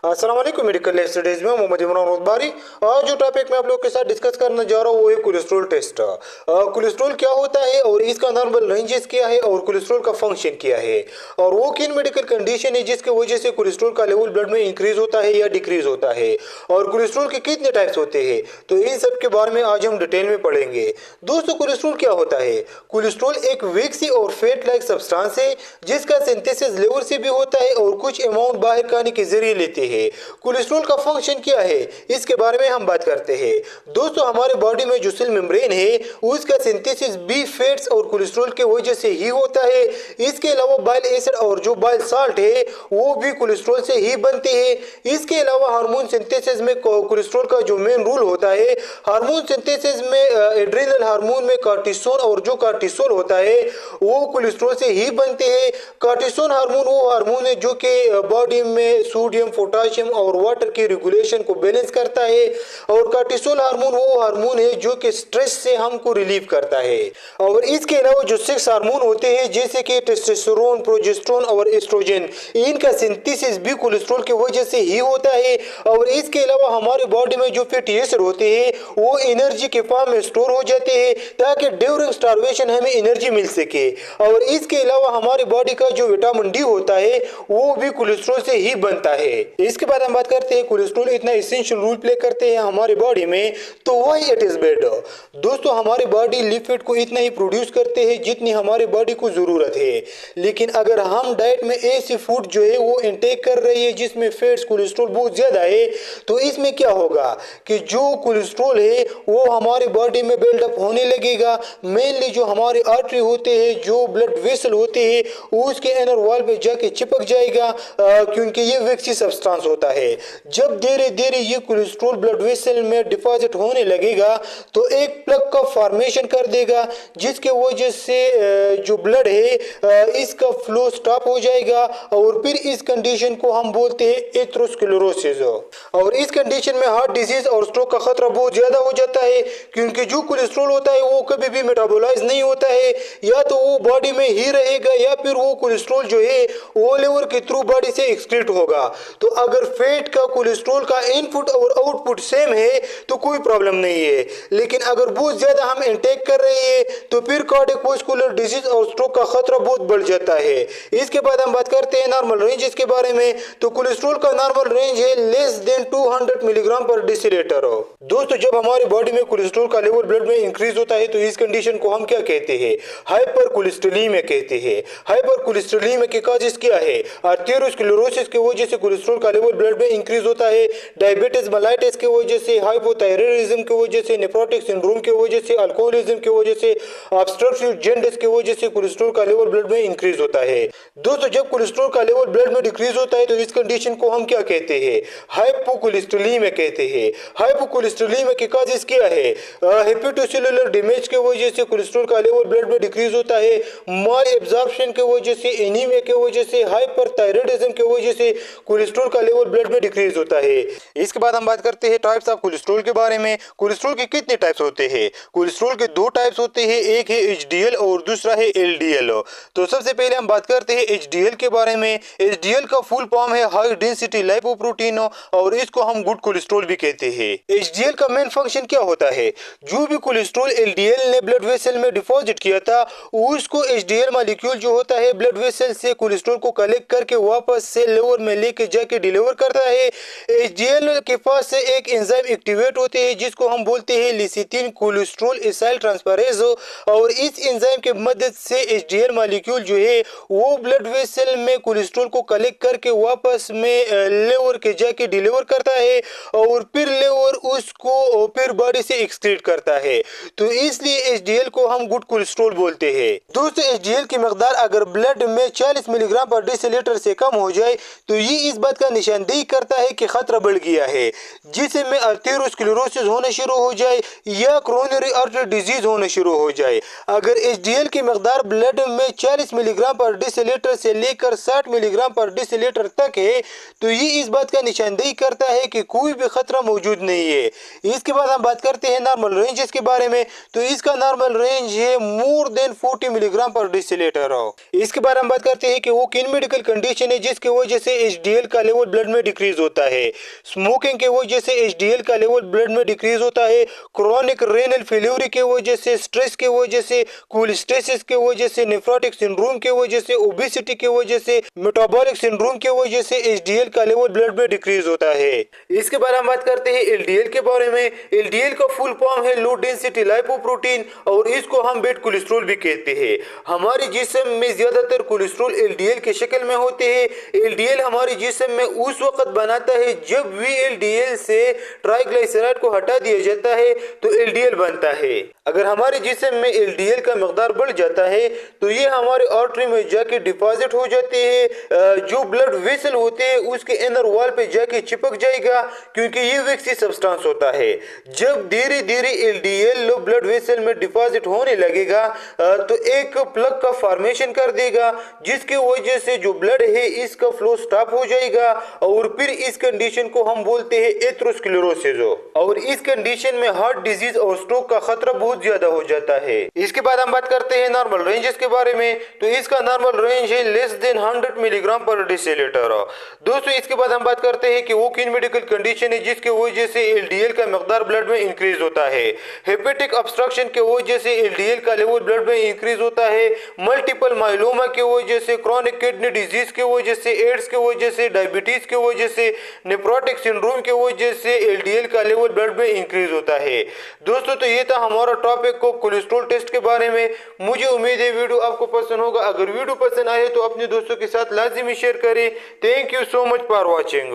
अस्सलाम वालेकुम medical studies में मोहम्मद इमरान रोजबारी। आज जो टॉपिक मैं आप लोगों के साथ डिस्कस करने जा रहा हूँ वो है कोलेस्ट्रॉल टेस्ट। कोलेस्ट्रॉल क्या होता है और इसका नॉर्मल रेंजेस क्या है और कोलेस्ट्रॉल का फंक्शन क्या है और वो किन मेडिकल कंडीशन है जिसकी वजह से कोलेस्ट्रॉल का लेवल ब्लड में इंक्रीज होता है या डिक्रीज होता है और कोलेस्ट्रॉल के कितने टाइप्स होते हैं, तो इन सब के बारे में आज हम डिटेल में पढ़ेंगे। दोस्तों, कोलेस्ट्रॉल क्या होता है? कोलेस्ट्रॉल एक वीक सी और फैट लाइक सब्सटेंस है जिसका सिंथेसिस लिवर से भी होता है और कुछ अमाउंट बाहर खाने के जरिए लेते हैं। कोलेस्ट्रॉल का फंक्शन क्या है इसके बारे में हम बात करते हैं। दोस्तों, हमारे बॉडी में जो सेल मेम्ब्रेन है उसका सिंथेसिस भी फैट्स और कोलेस्ट्रॉल के वजह से ही होता है। इसके अलावा बाइल एसिड और जो बाइल साल्ट है वो भी कोलेस्ट्रॉल से ही बनते हैं। इसके अलावा हार्मोन सिंथेसिस में कोलेस्ट्रॉल का जो मेन रोल होता है, हार्मोन सिंथेसिस में एड्रिनल हार्मोन में कार्टिसोल और जो कार्टिसोल होता है वो कोलेस्ट्रॉल से ही बनते हैं। कार्टिसोल हार्मोन वो हार्मोन है जो कि बॉडी में सोडियम, पोटाशियम और वाटर की रेगुलेशन को बैलेंस करता है और कार्टिसोल हार्मोन वो हार्मोन है जो कि स्ट्रेस से हमको रिलीव करता है। और इसके अलावा जो 6 हार्मोन होते हैं जैसे कि टेस्टोस्टेरोन, प्रोजेस्टेरोन और एस्ट्रोजन, इनका सिंथेसिस भी कोलेस्ट्रॉल की वजह से ही होता है। और इसके अलावा हमारे बॉडी में जो फैटी एसिड होते हैं वो एनर्जी के फॉर्म में स्टोर हो जाते हैं ताकि ड्यूरिंग स्टार्वेशन हमें एनर्जी मिल सके। और इसके अलावा हमारे बॉडी का जो विटामिन डी होता है वो भी कोलेस्ट्रॉल से ही बनता है। इसके बाद हम बात करते हैं कोलेस्ट्रॉल इतना एसेंशियल रोल प्ले करते हैं हमारे बॉडी में, तो व्हाई इट इज बेड। दोस्तों, हमारी बॉडी लिपिड को इतना ही प्रोड्यूस करते हैं जितनी हमारी बॉडी को जरूरत है, लेकिन अगर हम डाइट में ऐसी फूड जो है वो इंटेक कर रही है जिसमें फैट्स, कोलेस्ट्रॉल बहुत ज्यादा है, तो इसमें क्या होगा कि जो कोलेस्ट्रॉल है वो हमारी बॉडी में बिल्डअप होने लगेगा। मेनली जो हमारे आर्टरी होते हैं, जो ब्लड वेसल होते हैं, उसके इनर वॉल पे जाके चिपक जाएगा क्योंकि ये वैक्सी सब्सटेंस होता है। जब धीरे धीरे ये कोलेस्ट्रॉल ब्लड वेसल में डिपॉजिट होने लगेगा तो एक प्लग का फॉर्मेशन कर देगा जिसके वजह से जो ब्लड है इसका फ्लो स्टॉप हो जाएगा और फिर इस कंडीशन को हम बोलते हैं एथेरोस्क्लेरोसिस। और इस कंडीशन में हार्ट डिजीज और स्ट्रोक का खतरा बहुत ज्यादा हो जाता है क्योंकि जो कोलेस्ट्रॉल होता है वो कभी भी मेटाबोलाइज नहीं होता है, या तो वो बॉडी में ही रहेगा या फिर वो कोलेस्ट्रॉल जो है वो लिवर के थ्रू बॉडी से एक्सक्रीट होगा। तो अगर फैट का कोलेस्ट्रॉल का इनपुट और आउटपुट सेम है तो कोई प्रॉब्लम नहीं है, लेकिन अगर बहुत ज्यादा हम इंटेक कर रहे हैं तो फिर कार्डियोवास्कुलर डिजीज और स्ट्रोक का खतरा बहुत बढ़ जाता है। इसके बाद हम बात करते हैं नॉर्मल रेंज के बारे में, तो कोलेस्ट्रॉल का नॉर्मल रेंज है लेस देन 200 मिलीग्राम पर डेसीलीटर। दोस्तों, जब हमारी बॉडी में कोलेस्ट्रॉल का लेवल ब्लड में इंक्रीज होता है तो इस कंडीशन को हम क्या कहते हैं? हाइपर कोलेस्ट्रोलेमिया कहते हैं। हाइपर कोलेस्ट्रोलेमिया के काजेस क्या है? आर्थेरोस्क्लेरोसिस की वजह से कोलेस्ट्रॉल का लेवल ब्लड में इंक्रीज होता है, डायबिटीज मेलाइटिस की वजह से, हाइपोथायरायडिज्म की वजह से, नेफ्रोटिक सिंड्रोम की वजह से, अल्कोहलिज्म की वजह से, ऑब्स्ट्रक्टिव जॉन्डिस की वजह से कोलेस्ट्रॉल का लेवल ब्लड में इंक्रीज होता है। दोस्तों, जब कोलेस्ट्रॉल का लेवल ब्लड में डिक्रीज होता है तो इस कंडीशन को हम क्या कहते हैं? हाइपोकोलेस्ट्रोलेमिया कहते हैं। हाइपोकोलेस्ट्रोलेमिया के काजेस क्या है? हेपेटोसेलुलर डैमेज की वजह से कोलेस्ट्रॉल का लेवल ब्लड में डिक्रीज होता है, माल एब्जॉर्प्शन की वजह से, एनीमिया की वजह से, हाइपरथायरायडिज्म की वजह से कोलेस्ट्रॉल का लेवल ब्लड में डिक्रीज होता है। इसके बाद हम बात करते हैं टाइप्स ऑफ कोलेस्ट्रॉल के बारे में। कोलेस्ट्रॉल के कितने टाइप्स होते हैं? कोलेस्ट्रॉल के 2 टाइप्स होते हैं, एक है एचडीएल और दूसरा है एलडीएल। तो सबसे पहले हम बात करते हैं एचडीएल के बारे में। एचडीएल का फुल फॉर्म है हाई डेंसिटी लिपोप्रोटीन और इसको हम गुड कोलेस्ट्रॉल भी कहते हैं। एचडीएल का मेन फंक्शन क्या होता है? जो भी कोलेस्ट्रॉल एलडीएल ने ब्लड वेसल में डिपॉजिट किया था उसको एचडीएल मॉलिक्यूल जो होता है ब्लड वेसल से कोलेस्ट्रॉल को कलेक्ट करके वापस से लिवर में लेके जाके डिलीवर करता है। एचडीएल के पास से एक एंजाइम एक्टिवेट होते हैं जिसको हम बोलते हैं लिसिथिन कोलेस्ट्रॉल एसाइल ट्रांसफरेज, और इस एंजाइम के मदद से एचडीएल मॉलिक्यूल जो है वो ब्लड वेसल में कोलेस्ट्रॉल को कलेक्ट करके वापस में लिवर के जाके डिलीवर करता है और फिर लिवर उसको फिर बॉडी से एक्सक्रीट करता है। तो इसलिए एचडीएल को हम गुड कोलेस्ट्रॉल बोलते हैं। दोस्तों, एचडीएल की मकदार अगर ब्लड में 40 मिलीग्राम पर डेसीलीटर से कम हो जाए तो ये इस बात का निशानदेही करता है कि खतरा बढ़ गया है, जिससे में आर्थेरोस्क्लेरोसिस होना शुरू हो जाए या कोरोनरी आर्टरी डिजीज होना शुरू हो जाए। अगर एचडीएल की मकदार ब्लड में 40 मिलीग्राम पर डेसीलीटर से लेकर 60 मिलीग्राम पर डेसीलीटर तक है तो ये इस बात का निशानदेही करता है कि कोई भी खतरा मौजूद नहीं है। इसके बाद हम बात करते हैं नॉर्मल रेंज के बारे में, तो इसका नॉर्मल रेंज है मोर देन 40 मिलीग्राम पर डेसीलीटर। इसके बाद हम बात करते हैं कि वो किन मेडिकल कंडीशन है जिसकी वजह से एचडीएल का लेवल ब्लड में डिक्रीज होता है। स्मोकिंग की वजह से HDL का लेवल ब्लड में डिक्रीज होता है। क्रॉनिक रेनल फेल्यूर की वजह से, स्ट्रेस की वजह से, कोलेस्टेसिस की वजह से, नेफ्रोटिक सिंड्रोम की वजह से, ओबेसिटी की वजह से, मेटाबॉलिक सिंड्रोम की वजह से HDL का लेवल ब्लड में डिक्रीज होता है। इसके बाद हम बात करते हैं LDL के बारे में। LDL का फुल फॉर्म है लो डेंसिटी लाइपोप्रोटीन और इसको हम बैड कोलेस्ट्रॉल भी कहते हैं। हमारे जिस्म में ज्यादातर कोलेस्ट्रॉल LDL के शक्ल में होते हैं। LDL हमारे जिस्म में उस वक्त बनाता है जब VLDL से ट्राइग्लिसराइड को हटा दिया जाता है तो LDL बनता है। अगर हमारे जिस्म में LDL का मकदार बढ़ जाता है तो ये हमारे आर्टरी में जाके डिपॉजिट हो जाते हैं। जो ब्लड वेसल होते हैं उसके इनर वॉल पे जाके चिपक जाएगा क्योंकि ये वैक्सी सब्सटेंस होता है। जब धीरे धीरे LDL ब्लड वेसल में डिपॉजिट होने लगेगा तो एक प्लग का फॉर्मेशन कर देगा जिसकी वजह से जो ब्लड है इसका फ्लो स्टॉप हो जाएगा और फिर इस कंडीशन को हम बोलते हैं एथेरोस्क्लेरोसिस। और इस कंडीशन में हार्ट डिजीज और स्ट्रोक का खतरा बहुत ज्यादा हो जाता है। इसके बाद हम बात करते हैं नॉर्मल रेंजेस के बारे में। तो इसका नॉर्मल रेंज है लेस देन 100 मिलीग्राम पर डेसीलीटर। दोस्तों इसके बाद हम बात करते हैं कि वो किन मेडिकल कंडीशन है जिसकी वजह से LDL का मकदार ब्लड में इंक्रीज होता है। हेपेटिक ऑब्स्ट्रक्शन की वजह से LDL का लेवल ब्लड में इंक्रीज होता है। मल्टीपल माइलोमा की वजह से, क्रॉनिक किडनी डिजीज की वजह से, एड्स की वजह से, डायबिटीज की वजह से, नेफ्रोटिक सिंड्रोम की वजह से LDL का लेवल ब्लड में इंक्रीज होता है। दोस्तों तो ये था हमारा टॉपिक को कोलेस्ट्रॉल टेस्ट के बारे में। मुझे उम्मीद है वीडियो आपको पसंद होगा। अगर वीडियो पसंद आए तो अपने दोस्तों के साथ लाजिमी शेयर करें। Thank you so much for watching.